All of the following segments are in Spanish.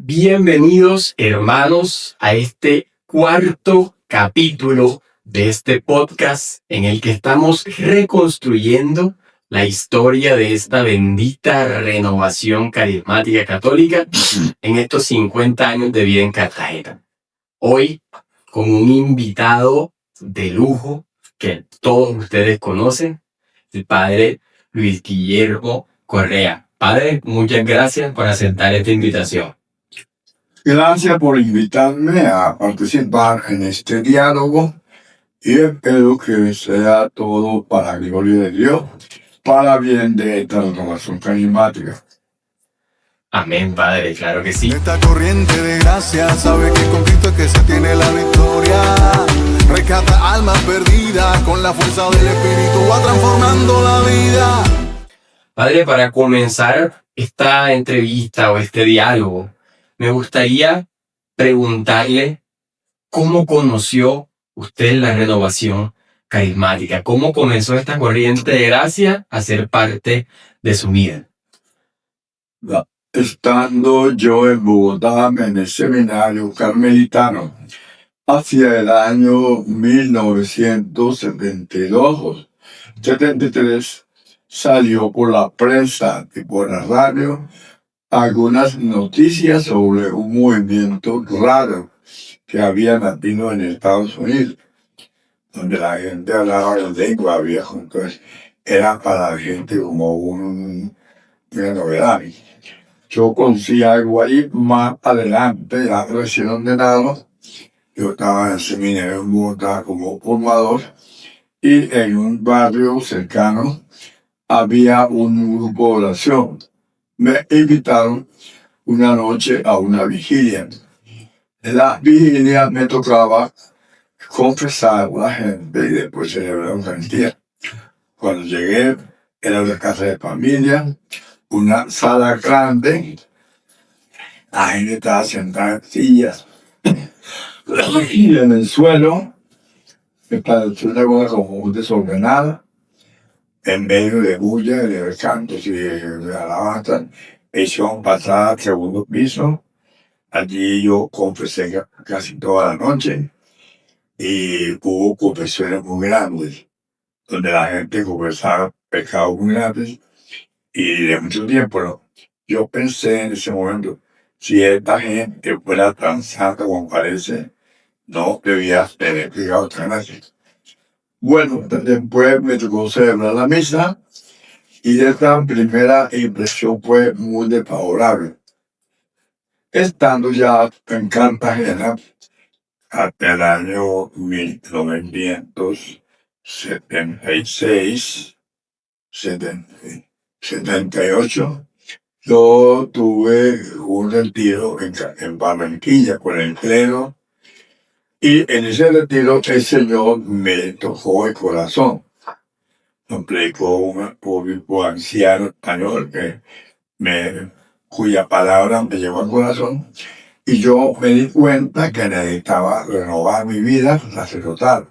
Bienvenidos, hermanos, a este cuarto capítulo de este podcast en el que estamos reconstruyendo la historia de esta bendita renovación carismática católica en estos 50 años de vida en Cartagena. Hoy, con un invitado de lujo que todos ustedes conocen, el padre Luis Guillermo Correa. Padre, muchas gracias por aceptar esta invitación. Gracias por invitarme a participar en este diálogo y espero que sea todo para la gloria de Dios, para bien de esta renovación carismática. Amén, Padre, claro que sí. Esta corriente de gracia sabe que con Cristo es que se tiene la victoria. Rescata almas perdidas, con la fuerza del Espíritu va transformando la vida. Padre, para comenzar esta entrevista o este diálogo, me gustaría preguntarle cómo conoció usted la renovación carismática, cómo comenzó esta corriente de gracia a ser parte de su vida. Estando yo en Bogotá, en el seminario carmelitano, hacia el año 1972 73, salió por la prensa y por la radio algunas noticias sobre un movimiento raro que había nacido en Estados Unidos, donde la gente hablaba la lengua vieja, entonces era para la gente como una novedad. Yo conocí algo ahí más adelante, ya recién ordenado. Yo estaba en el seminario en Bogotá como formador y en un barrio cercano había un grupo de oración. Me invitaron una noche a una vigilia. En la vigilia me tocaba confesar a la gente y después celebrar la Eucaristía. Cuando llegué, era una casa de familia, una sala grande, la gente estaba sentada en sillas y en el suelo me pareció una cosa como muy desordenada, en medio de bulla, de cantos y de alabanza. Me hicieron pasar al segundo piso. Allí yo confesé casi toda la noche y hubo confesiones muy grandes, donde la gente confesaba pecados muy grandes y de mucho tiempo. ¿No? Yo pensé en ese momento, si esta gente fuera tan santa como parece, no debía tener pecados tan grandes. Bueno, después me tocó celebrar la misa y esta primera impresión fue muy desfavorable. Estando ya en Cartagena, hasta el año 1976, 78, yo tuve un retiro en Barranquilla con el clero y en ese retiro el Señor me tocó el corazón. Me predicó un público anciano español cuya palabra me llegó al corazón. Y yo me di cuenta que necesitaba renovar mi vida sacerdotal.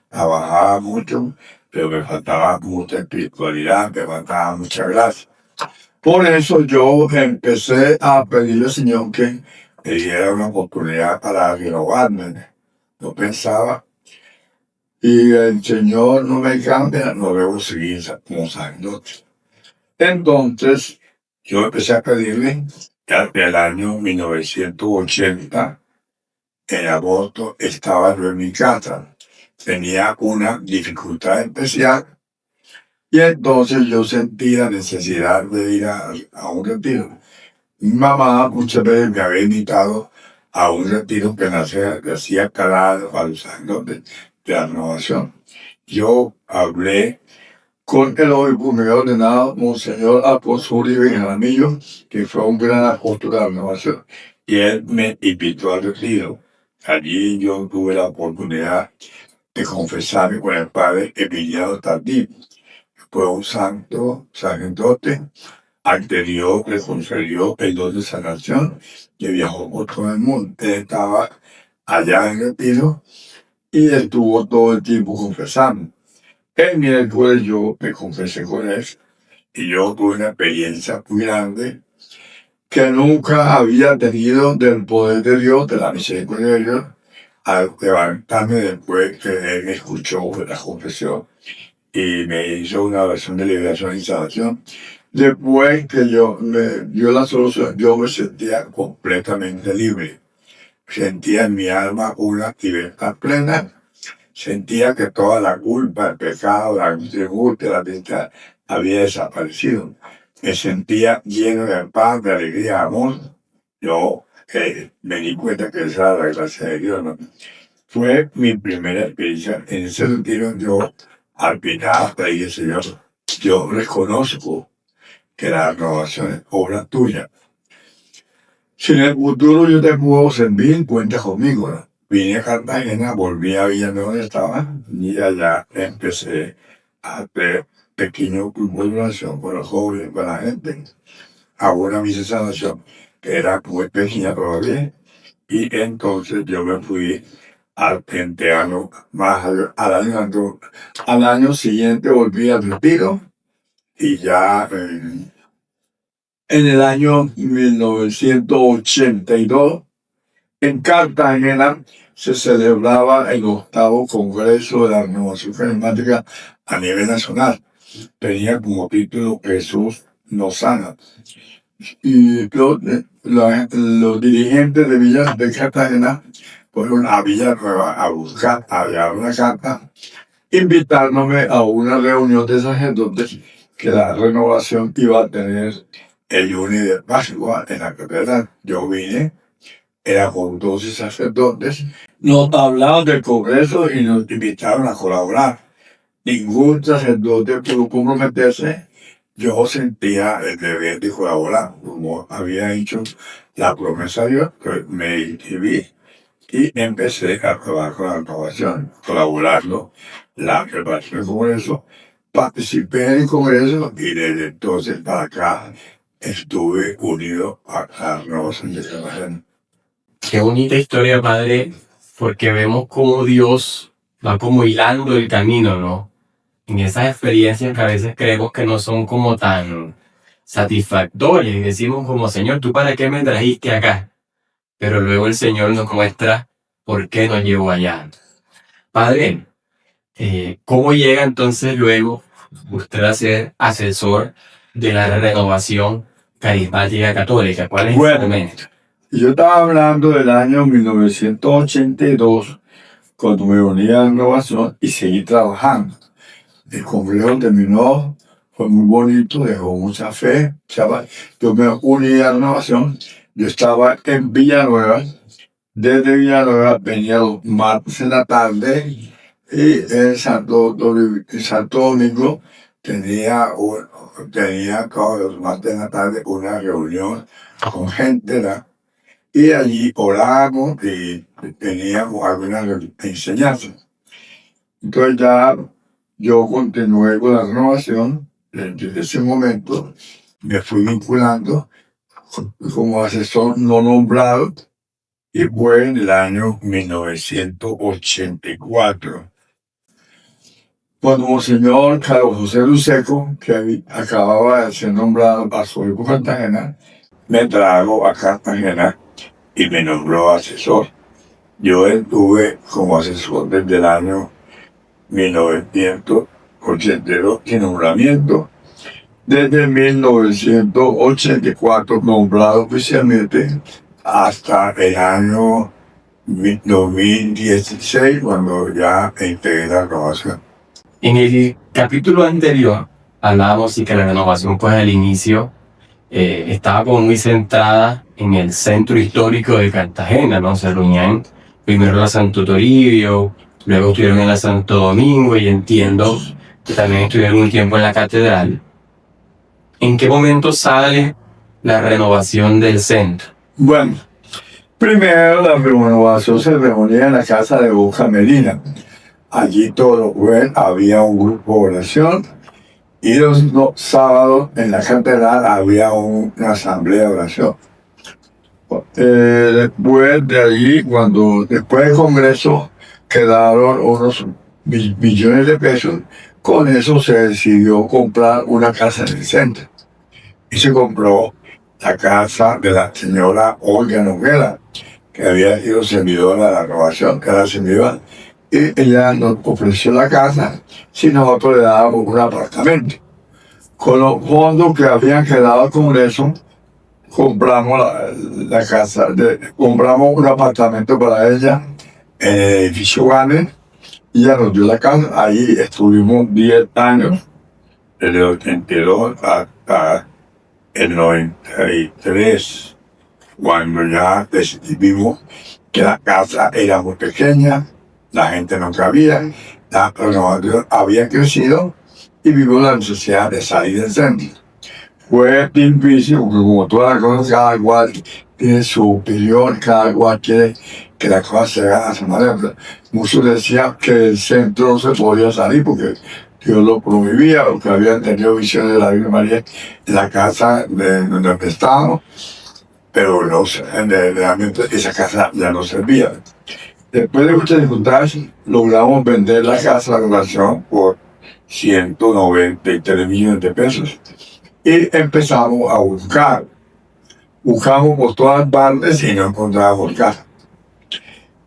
Trabajaba mucho, pero me faltaba mucha espiritualidad, me faltaba mucha gracia. Por eso yo empecé a pedirle al Señor que me diera una oportunidad para renovarme. Yo pensaba, y el Señor no me cambia, no debo seguir como sacerdote. Entonces, yo empecé a pedirle que hasta el año 1980, en agosto, estaba yo en mi casa. Tenía una dificultad especial y entonces yo sentí la necesidad de ir a un retiro. Mi mamá muchas veces me había invitado a un retiro que hacía cada año para los sacerdotes de la renovación. Yo hablé con el obispo me había ordenado Monseñor Apóstol Uribe Jaramillo, que fue un gran apóstol de la renovación, y él me invitó al retiro. Allí yo tuve la oportunidad de confesarme con el padre Emiliano Tardí. Fue un santo sacerdote al que Dios le concedió el don de sanación, que viajó por todo el mundo. Él estaba allá en el retiro y estuvo todo el tiempo confesando. El miércoles yo me confesé con él y yo tuve una experiencia muy grande que nunca había tenido del poder de Dios, de la misericordia de Dios, al levantarme después que Él me escuchó la confesión y me hizo una oración de liberación y salvación. Después que me dio la solución, yo me sentía completamente libre. Sentía en mi alma una libertad plena. Sentía que toda la culpa, el pecado, la angustia, la tristeza había desaparecido. Me sentía lleno de paz, de alegría, de amor. Yo me di cuenta que esa era la gracia de Dios, ¿no? Fue mi primera experiencia. En ese sentido, yo al final le dije, Señor, yo reconozco que la renovación es obra tuya. Si en el futuro yo te puedo servir, cuenta conmigo, ¿no? Vine a Cartagena, volví a Villanueva donde estaba y allá empecé a hacer pequeños grupos de oración con los jóvenes, con la gente. Ahora mi sanación, que era muy pequeña todavía, y entonces yo me fui al 20 años más al año siguiente volví al retiro y ya en el año 1982 en Cartagena se celebraba el 8º Congreso de la Renovación Carismática a nivel nacional. Tenía como título Jesús nos sana. Y los dirigentes de Cartagena fueron a Villanueva a buscar, a llevar una carta, invitándome a una reunión de sacerdotes que la renovación iba a tener el lunes de Pascua en la catedral. Yo vine, era con 12 sacerdotes, nos hablaron del Congreso y nos invitaron a colaborar. Ningún sacerdote pudo comprometerse. Yo sentía el deber de colaborar, como había hecho la promesa de Dios, que me inscribí y empecé a trabajar con la renovación, colaborando, la preparación del Congreso. Participé en el Congreso y desde entonces para acá estuve unido a la renovación de Cartagena. Qué bonita historia, padre, porque vemos cómo Dios va como hilando el camino, ¿no? En esas experiencias que a veces creemos que no son como tan satisfactorias y decimos como, Señor, ¿tú para qué me trajiste acá? Pero luego el Señor nos muestra por qué nos llevó allá. Padre, ¿cómo llega entonces luego usted a ser asesor de la renovación carismática católica? ¿Cuál es el momento? Yo estaba hablando del año 1982, cuando me uní a la renovación y seguí trabajando. El congreso terminó, fue muy bonito, dejó mucha fe. Yo me uní a la renovación, yo estaba en Villanueva, desde Villanueva venía los martes en la tarde y en Santo Domingo tenía todos los martes en la tarde una reunión con gente, ¿verdad? Y allí orábamos y teníamos algunas enseñanzas. Entonces ya yo continué con la renovación. Desde ese momento me fui vinculando como asesor no nombrado y fue en el año 1984. Cuando Monseñor Carlos José Luceco, que acababa de ser nombrado arzobispo de Cartagena, me trajo a Cartagena y me nombró asesor. Yo estuve como asesor desde el año 1982 en nombramiento, desde 1984 nombrado oficialmente hasta el año 2016 cuando ya integré la renovación. En el capítulo anterior hablábamos y que la renovación pues al inicio estaba como muy centrada en el centro histórico de Cartagena, ¿no? Se reunían primero en la Santo Toribio, luego estuvieron en la Santo Domingo y entiendo que también estuvieron un tiempo en la catedral. ¿En qué momento sale la renovación del centro? Bueno, primero la renovación se reunía en la casa de Boca Medina. Allí todos los jueves había un grupo de oración y los sábados en la catedral había una asamblea de oración. Después de allí, después del Congreso, quedaron unos millones de pesos. Con eso se decidió comprar una casa en el centro. Y se compró la casa de la señora Olga Noguera, que había sido servidora de la renovación, que era servidora, y ella nos ofreció la casa si nosotros le dábamos un apartamento. Con los fondos que habían quedado al Congreso, compramos la casa, compramos un apartamento para ella en el edificio Gane, y ella nos dio la casa. Ahí estuvimos 10 años, desde el 82 hasta el 93, cuando ya decidimos que la casa era muy pequeña, la gente no cabía, la renovación había crecido y vimos la necesidad de salir del centro. Fue difícil porque, como todas las cosas, cada cual tiene su opinión, cada cual quiere que la cosa se haga a su manera. Muchos decían que el centro no se podía salir porque Dios lo prohibía, porque habían tenido visiones de la Virgen María en la casa donde estábamos, pero no, realmente esa casa ya no servía. Después de muchas dificultades, logramos vender la casa de la relación por 193 millones de pesos. Y empezamos a buscar. Buscamos por todas partes y no encontrábamos casa.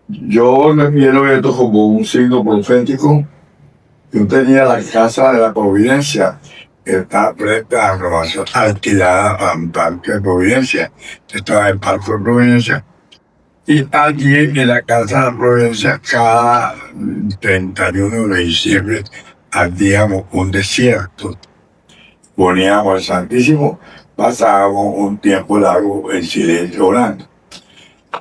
Yo me quiero esto como un signo profético. Yo tenía la casa de la Providencia, que está frente a la renovación, alquilada a un parque de Providencia. Estaba en el parque de Providencia. Y allí en la casa de la Providencia, cada 31 de diciembre, hacíamos un desierto. Poníamos al Santísimo, pasábamos un tiempo largo en silencio orando.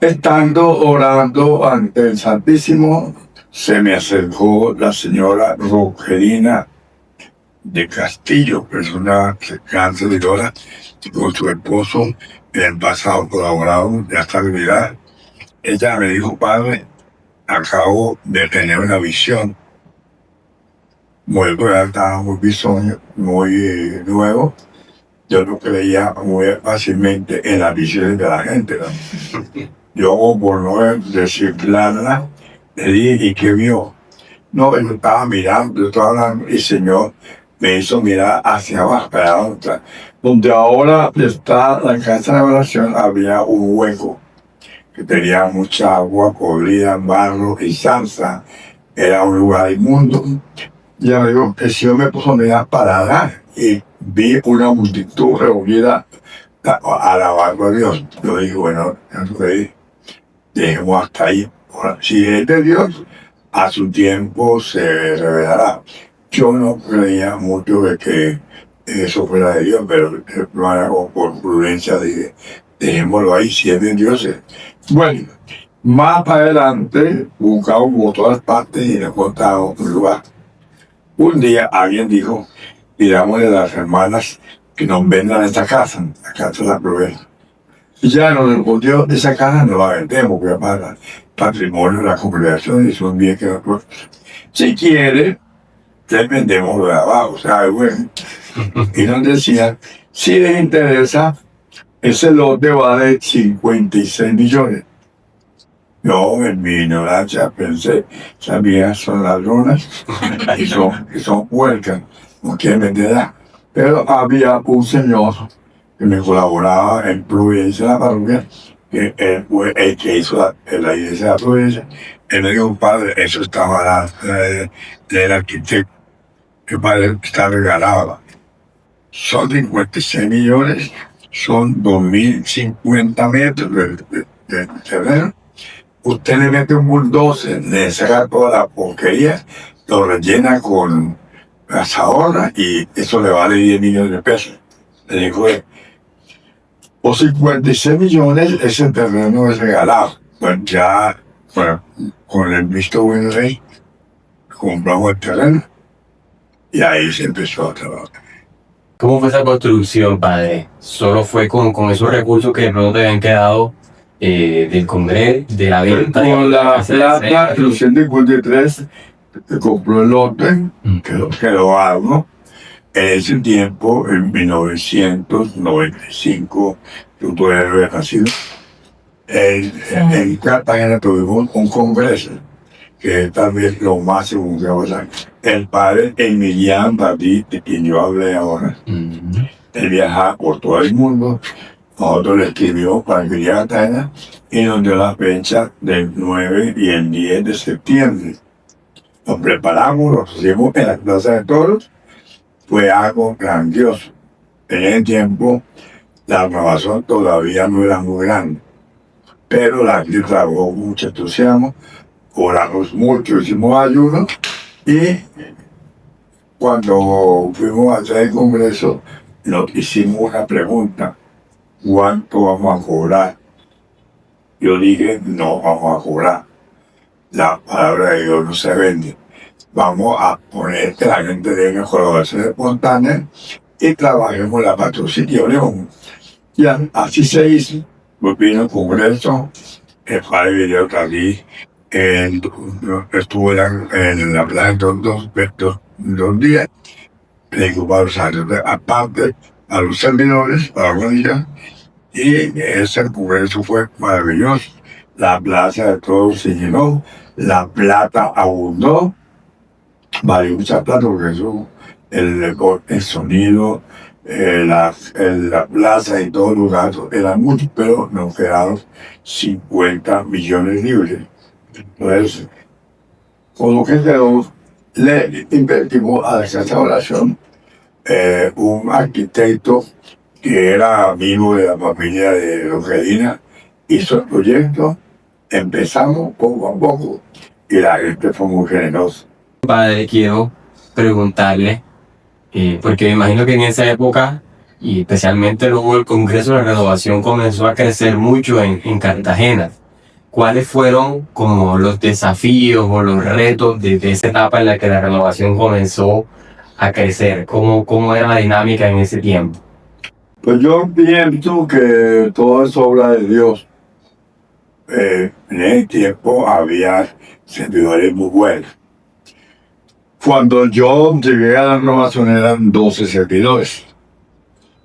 Estando orando ante el Santísimo, se me acercó la señora Rogelina de Castillo, persona gran servidora, con su esposo en el pasado colaboraron de esta actividad. Ella me dijo: padre, acabo de tener una visión. Muy real, estaba muy bisoño, muy nuevo. Yo no creía muy fácilmente en las visiones de la gente, ¿no? Yo, por no decir nada, le dije: ¿y qué vio? No, yo estaba mirando, yo estaba hablando, y el Señor me hizo mirar hacia abajo, donde ahora está la casa de oración. Había un hueco que tenía mucha agua podrida, barro y salsa. Era un lugar inmundo. Ya me digo, el Señor me puso a mirar para allá y vi una multitud reunida alabando a Dios. Yo dije: bueno, dejemos hasta ahí. Ahora, si es de Dios, a su tiempo se revelará. Yo no creía mucho de que eso fuera de Dios, pero por prudencia dije: dejémoslo ahí, si es de Dios. Bueno, más adelante buscamos por todas partes y encontramos un lugar. Un día alguien dijo: pidámosle a las hermanas que nos vendan esta casa, la casa de la Providencia. Y ya nos respondió: esa casa no la vendemos, porque para patrimonio de la congregación y es un bien que nosotros, si quiere, le vendemos lo de abajo, ¿sabes? Bueno. Y nos decían: si les interesa, ese lote vale 56 millones. Yo, en mi ignorancia, pensé: esas viejas son ladronas y son puercas, no quieren venderla. Pero había un señor que me colaboraba en Providencia de la parroquia, que fue el que hizo la iglesia de la Providencia. Él me dijo: padre, eso estaba del arquitecto. El padre está regalado. Son 56 millones, son 2050 metros de terreno. Usted le mete un bulldozer, le saca toda la porquería, lo rellena con asadora y eso le vale 10 millones de pesos. Le dijo él: por 56 millones ese terreno es regalado. Pues ya, bueno, con el visto bueno de ahí, compramos el terreno y ahí se empezó a trabajar. ¿Cómo fue esa construcción, padre? ¿Solo fue con esos recursos que no te habían quedado del Congreso, de la venta? Con la plata, en los 153, compró el lote, quedó algo. En ese tiempo, en 1995, yo todavía no había nacido, en Cartagena tuvimos un congreso, que es también lo máximo que vamos a hacer. El padre Emiliano David, de quien yo hablé ahora, él viajaba por todo el mundo Nosotros le escribimos para que llegue a Cartagena y nos dio la fecha del 9 y el 10 de septiembre. Nos preparamos, nos pusimos en la Plaza de Toros. Fue algo grandioso. En ese tiempo la renovación todavía no era muy grande, pero la gente trabajó con mucho entusiasmo, oramos mucho, hicimos ayuno y cuando fuimos a hacer el congreso nos hicimos una pregunta: ¿cuánto vamos a cobrar? Yo dije, no vamos a cobrar. La palabra de Dios no se vende. Vamos a poner que la gente tenga colaboración espontánea y trabajemos la patrocinación. Y así se hizo. Pues vino el congreso, el padre video aquí, estuvo en la plaza dos días, predicó para los sacerdotes aparte, a los servidores, para los días, y ese congreso fue maravilloso. La plaza de Toros se llenó, la plata abundó, valió mucha plata porque eso, el sonido, la plaza y todos los gastos eran muchos, pero nos quedaron 50 millones libres. Entonces, con lo que quedó, le invertimos a la casa de oración un arquitecto que era amigo de la familia de Rogelina, hizo el proyecto, empezamos poco a poco y la gente fue muy generosa. Padre, quiero preguntarle, porque me imagino que en esa época, y especialmente luego el Congreso de la Renovación comenzó a crecer mucho en Cartagena. ¿Cuáles fueron como los desafíos o los retos de esa etapa en la que la renovación comenzó a crecer? ¿Cómo era la dinámica en ese tiempo? Pues yo pienso que todo es obra de Dios. En ese tiempo había servidores muy buenos. Cuando yo llegué a la renovación eran 12 servidores.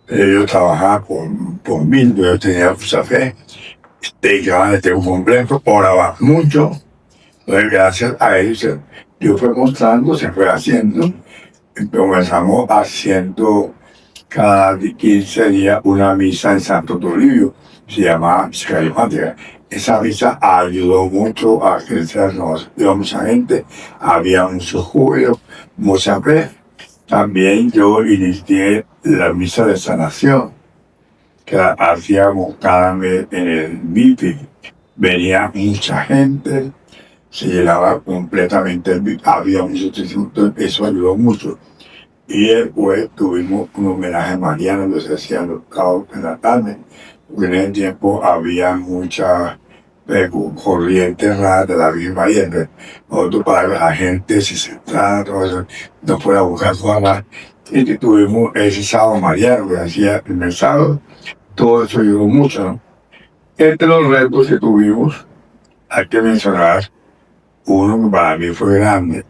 Ellos trabajaban por mí, yo tenía mucha fe. Dedicaban el tiempo completo, oraban mucho. Entonces, gracias a ellos, Dios fue mostrando, se fue haciendo. Comenzamos haciendo cada 15 días una misa en Santo Toribio, se llamaba Misa Carismática. Esa misa ayudó mucho a crecer, nos dio mucha gente, había mucho júbilo, mucha fe. También yo inicié la misa de sanación, que la hacíamos cada mes en el MIPI. Venía mucha gente, se llenaba completamente el MIPI, había muchos testimonios, eso ayudó mucho. Y después tuvimos un homenaje mariano, donde se hacían los sábados en la tarde, porque en ese tiempo había mucha corriente rara de la Virgen María. Nosotros, para que la gente se centrara, todo eso, no fuera a buscar su alma. Y que tuvimos ese sábado mariano que hacía el primer sábado, todo eso ayudó mucho, ¿no? Entre los retos que tuvimos, hay que mencionar uno que para mí fue grande.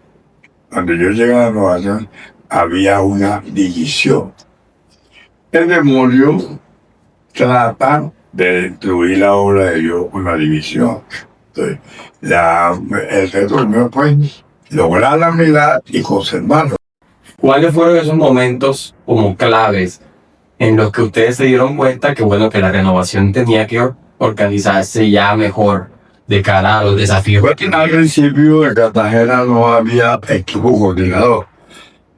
Cuando yo llegué a la renovación, había una división. El demonio trata de destruir la obra de Dios con la división. Entonces, el reto mío fue lograr la unidad y conservarlo. ¿Cuáles fueron esos momentos como claves en los que ustedes se dieron cuenta que bueno, que la renovación tenía que organizarse ya mejor de cara a los desafíos? Porque al principio en Cartagena no había equipo coordinador.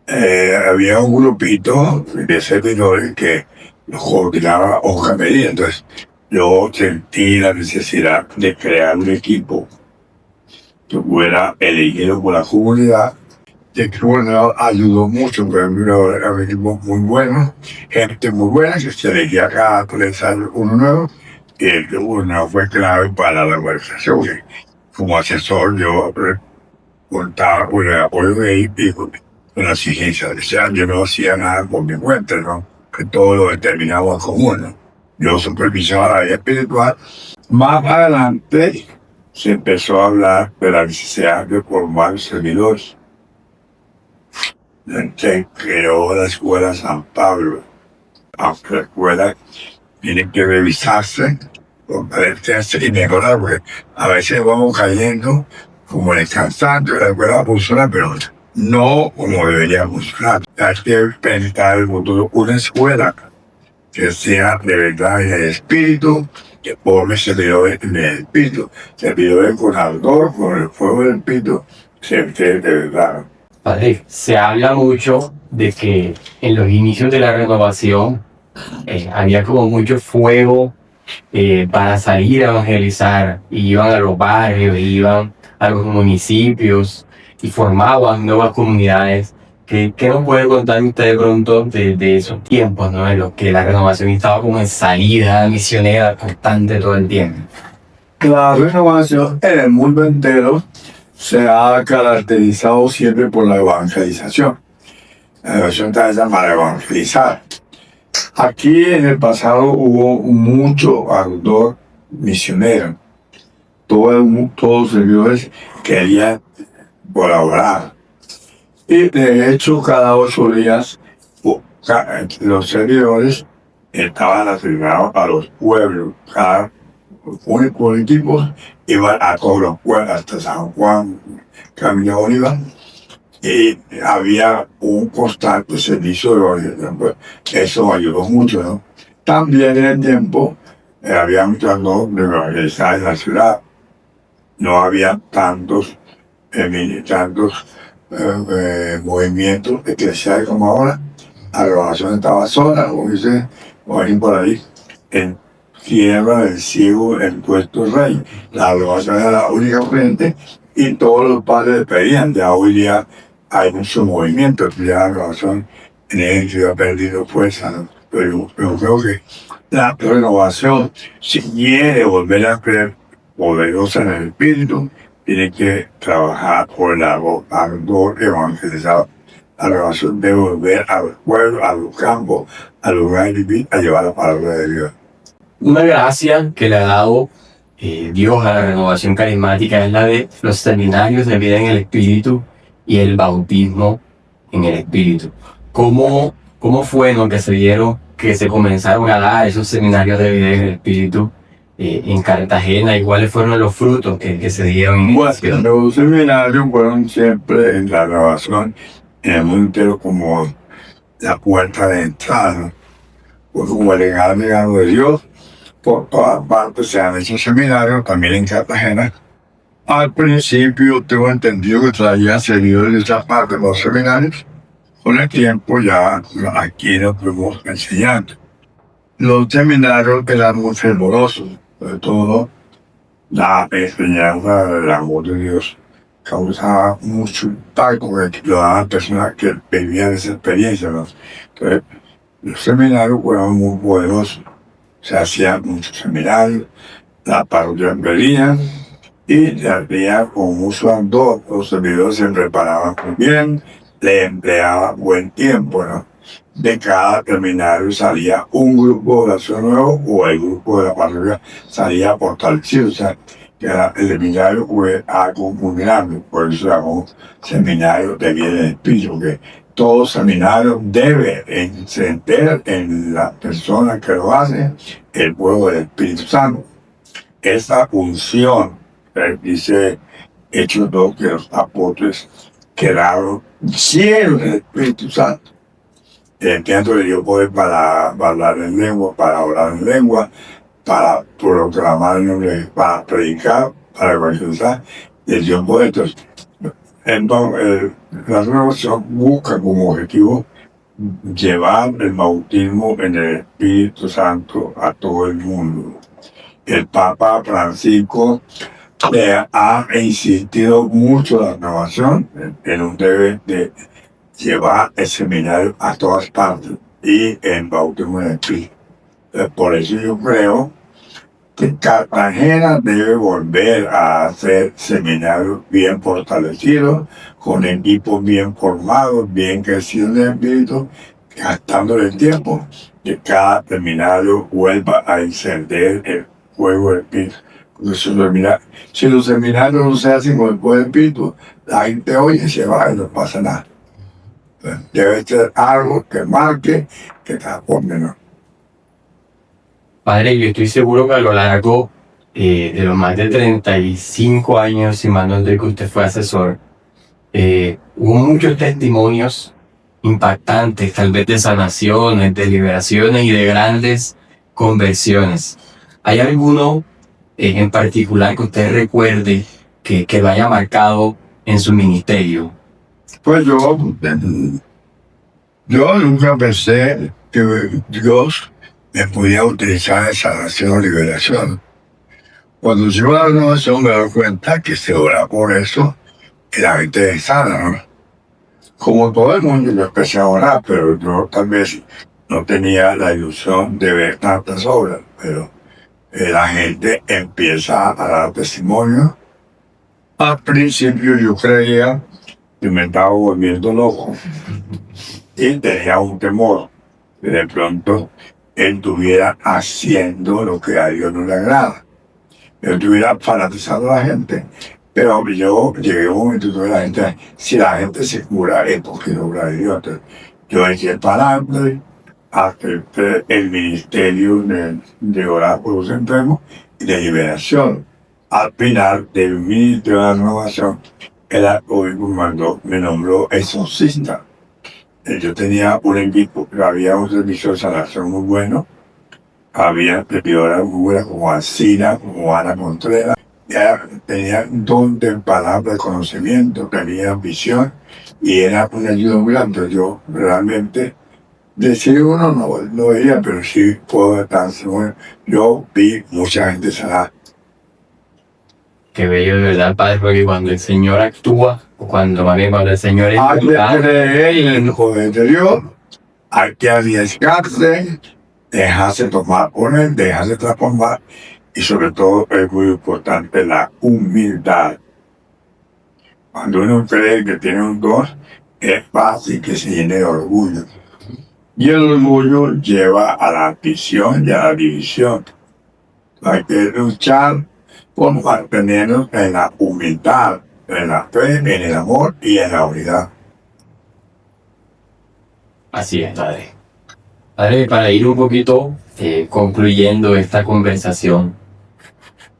Había un grupito de servidores que los coordinaba Oscar Medina. Entonces, yo sentí la necesidad de crear un equipo que fuera elegido por la comunidad. El gobernador ayudó mucho, porque era un equipo muy bueno, gente muy buena, que se elegía cada 3 años uno nuevo, y el gobernador fue clave para la organización. Como asesor, yo contaba con el apoyo de él y con la exigencia. O sea, yo no hacía nada por mi cuenta, ¿no? Que todo lo determinaba en común, ¿no? Yo supervisaba la vida espiritual. Más adelante se empezó a hablar de la necesidad de formar servidores. Se creó la escuela San Pablo. Aunque la escuela tiene que revisarse, fortalecerse y mejorar, porque a veces vamos cayendo como descansando, la escuela funciona, pero no como debería funcionar. Hay que pensar el futuro, una escuela que sea de verdad en el espíritu, que forme servidores en el espíritu, servidores con ardor, con el fuego del espíritu, ser de verdad. Padre, se habla mucho de que en los inicios de la renovación había como mucho fuego para salir a evangelizar. Iban a los barrios, iban a los municipios y formaban nuevas comunidades. ¿Qué nos puede contar usted de pronto de esos tiempos, ¿no? En los que la renovación estaba como en salida misionera constante todo el tiempo? La renovación en el mundo entero se ha caracterizado siempre por la evangelización. La renovación está hecha para evangelizar. Aquí en el pasado hubo mucho ardor misionero. Todos los servidores querían colaborar. Y de hecho, cada 8 días los servidores estaban asignados a los pueblos. Cada por equipos iban a todos los pueblos, hasta San Juan, Camino Oliva. Y había un constante servicio de evangelización. Eso ayudó mucho, ¿no? También en el tiempo había un trato de evangelizar en la ciudad. No había tantos movimientos eclesiásticos como ahora. La renovación estaba sola, como dice Juanín por ahí, en tierra del ciego, en puesto rey. La renovación era la única frente y todos los padres pedían. Ya hoy día hay mucho movimiento, ya la renovación en el que ha perdido fuerza, ¿no? Pero creo que la renovación, si quiere volver a ser poderosa en el espíritu, tiene que trabajar por el ardor evangelizado. La renovación debe volver a los pueblos, a los campos, al lugar de vivir, a llevar la palabra de Dios. Una gracia que le ha dado Dios a la renovación carismática es la de los seminarios de vida en el Espíritu y el bautismo en el Espíritu. ¿Cómo fue lo que se dieron, que se comenzaron a dar esos seminarios de vida en el Espíritu en Cartagena? ¿Y cuáles fueron los frutos que se dieron? Bueno, los seminarios fueron siempre en la renovación en el mundo entero como la puerta de entrada, pues como el regalo de Dios. Por todas partes se han hecho seminarios, también en Cartagena. Al principio tengo entendido que traían servidores de esa parte de los seminarios. Con el tiempo ya aquí nos fuimos enseñando. Los seminarios eran muy fervorosos, sobre todo la enseñanza del amor de Dios causaba mucho impacto porque lo daban personas que vivían esa experiencia, ¿no? Entonces, los seminarios fueron muy poderosos. Se hacían muchos seminarios, las parroquias venían y se hacían con mucho ardor. Los servidores se preparaban muy bien, le empleaban buen tiempo, ¿no? De cada seminario salía un grupo de oración nuevo o el grupo de la parroquia salía fortalecido. O sea, que el seminario fue algo muy grande, por eso se llamó seminario de vida en el espíritu, porque todo seminario debe encender en la persona que lo hace el fuego del Espíritu Santo. Esa función, dice Hechos 2, que los apóstoles quedaron llenos del Espíritu Santo. El tiempo le dio poder para hablar en lengua, para orar en lengua, para proclamar el nombre, para predicar, para evangelizar, les dio poder. Entonces, la renovación busca como objetivo llevar el bautismo en el Espíritu Santo a todo el mundo. El Papa Francisco ha insistido mucho en la renovación en un deber de llevar el seminario a todas partes y el bautismo en el Espíritu. Por eso yo creo que Cartagena debe volver a hacer seminarios bien fortalecidos, con equipos bien formados, bien crecidos en el espíritu, gastando el tiempo, que cada seminario vuelva a encender el fuego del espíritu. Si los seminarios no se hacen con el fuego del espíritu, la gente oye y se va y no pasa nada. Debe ser algo que marque, que transforme, ¿no? Padre, yo estoy seguro que a lo largo de los más de 35 años, si mal no estoy, que usted fue asesor, hubo muchos testimonios impactantes, tal vez de sanaciones, de liberaciones y de grandes conversiones. ¿Hay alguno en particular que usted recuerde que lo haya marcado en su ministerio? Pues yo nunca pensé que Dios me podía utilizar en sanación o liberación. Cuando yo a la renovación me doy cuenta que se ora por eso y la gente es sana, ¿no? Como todo el mundo, yo empecé a orar, pero yo tal vez no tenía la ilusión de ver tantas obras, pero la gente empieza a dar testimonio. Al principio yo creía que me estaba volviendo loco y tenía un temor que de pronto estuviera haciendo lo que a Dios no le agrada. Yo estuviera fanatizando a la gente. Pero yo llegué a un momento donde la gente, si la gente se cura, es porque no obra de Dios. Entonces, yo eché para adelante, acepté el ministerio de orar por los enfermos y de liberación. Al final del ministerio de la renovación, el arzobispo me nombró exorcista. Yo tenía un equipo, había un servicio de sanación muy bueno, había servidoras muy buenas como Alcina, como Ana Contreras. Ya tenía un don de palabra, de conocimiento, tenía visión y era una ayuda muy grande. Yo realmente, decir uno no veía, pero sí puedo estar seguro. Yo vi mucha gente sanada. Qué bello, de verdad, Padre, porque cuando el Señor actúa, o cuando el Señor es Hay que creer en el poder de Dios, hay que arriesgarse, dejarse tomar por él, dejarse transformar. Y sobre todo es muy importante la humildad. Cuando uno cree que tiene un don, es fácil que se llene de orgullo. Y el orgullo lleva a la ambición y a la división. Hay que luchar por mantenernos en la humildad, en la fe, en el amor y en la unidad. Así es, Padre. Padre, para ir un poquito concluyendo esta conversación,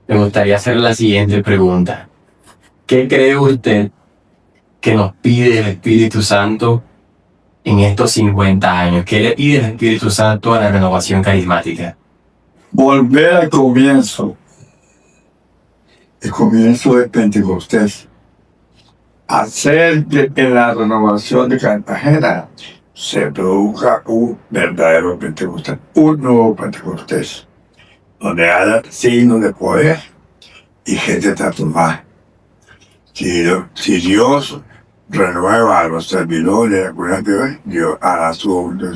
me gustaría hacer la siguiente pregunta. ¿Qué cree usted que nos pide el Espíritu Santo en estos 50 años? ¿Qué le pide el Espíritu Santo a la renovación carismática? Volver al comienzo. El comienzo de Pentecostés. Hacer que en la renovación de Cartagena se produzca un verdadero Pentecostés, un nuevo Pentecostés, donde haya signos de poder y gente transformada. Si Dios renueva a los servidores de hoy, Dios hará su obra.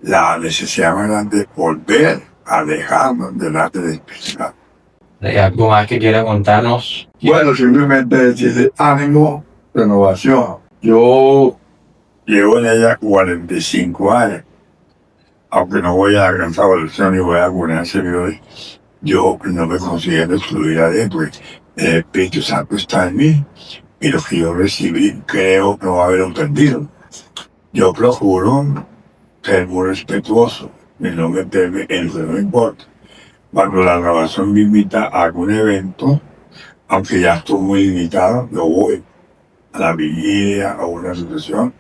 La necesidad más grande de volver a dejarnos delante del Espíritu Santo. ¿Hay algo más que quiera contarnos? Bueno, simplemente decirle ánimo, renovación. Yo llevo en ella 45 años. Aunque no voy a la gran salvación y voy a poner servidores, yo no me considero excluida de él, porque el Espíritu Santo está en mí y lo que yo recibí creo no haberlo perdido. Yo procuro ser muy respetuoso y no meterme en lo que no me importa. Cuando la renovación me invita a algún evento, aunque ya estoy muy limitado, yo voy a la vigilia, a una asociación,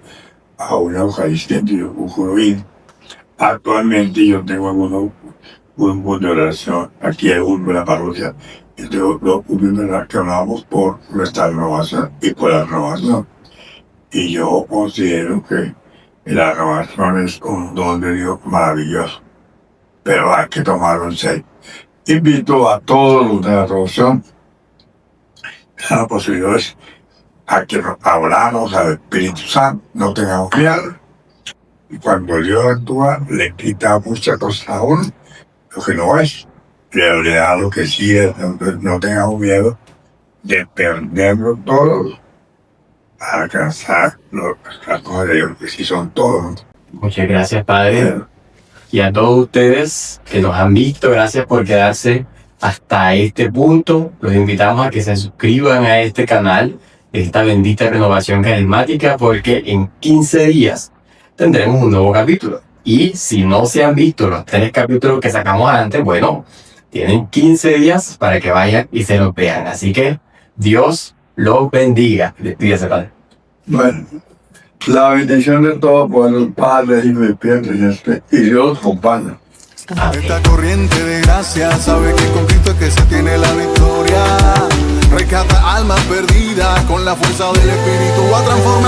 a una Eucaristía, yo procuro ir. Actualmente yo tengo algunos grupos de oración aquí en la parroquia. Y tengo dos grupos de oración que hablamos por nuestra renovación y por la renovación. Y yo considero que la renovación es un don de Dios maravilloso, pero hay que tomarlo en serio. Invito a todos los de la renovación, a las posibilidades, a que hablamos al Espíritu Santo, no tengamos miedo. Y cuando Dios actúa, le quita muchas cosas a uno, lo que no es, pero le da lo que sí es. Entonces, no tengamos miedo de perderlo todo para alcanzar las cosas de Dios, que sí son todos. Muchas gracias, Padre. Y a todos ustedes que nos han visto, gracias por quedarse hasta este punto. Los invitamos a que se suscriban a este canal, esta bendita renovación carismática, porque en 15 días tendremos un nuevo capítulo. Y si no se han visto los 3 capítulos que sacamos antes, bueno, tienen 15 días para que vayan y se los vean. Así que Dios los bendiga. Despídase, Padre. Bueno, La bendición de todo pueblo, Padre, Hijo y Espíritu y Dios acompaña. Esta corriente de gracia sabe que con Cristo es que se tiene la victoria. Rescata almas perdidas con la fuerza del Espíritu, va transformando.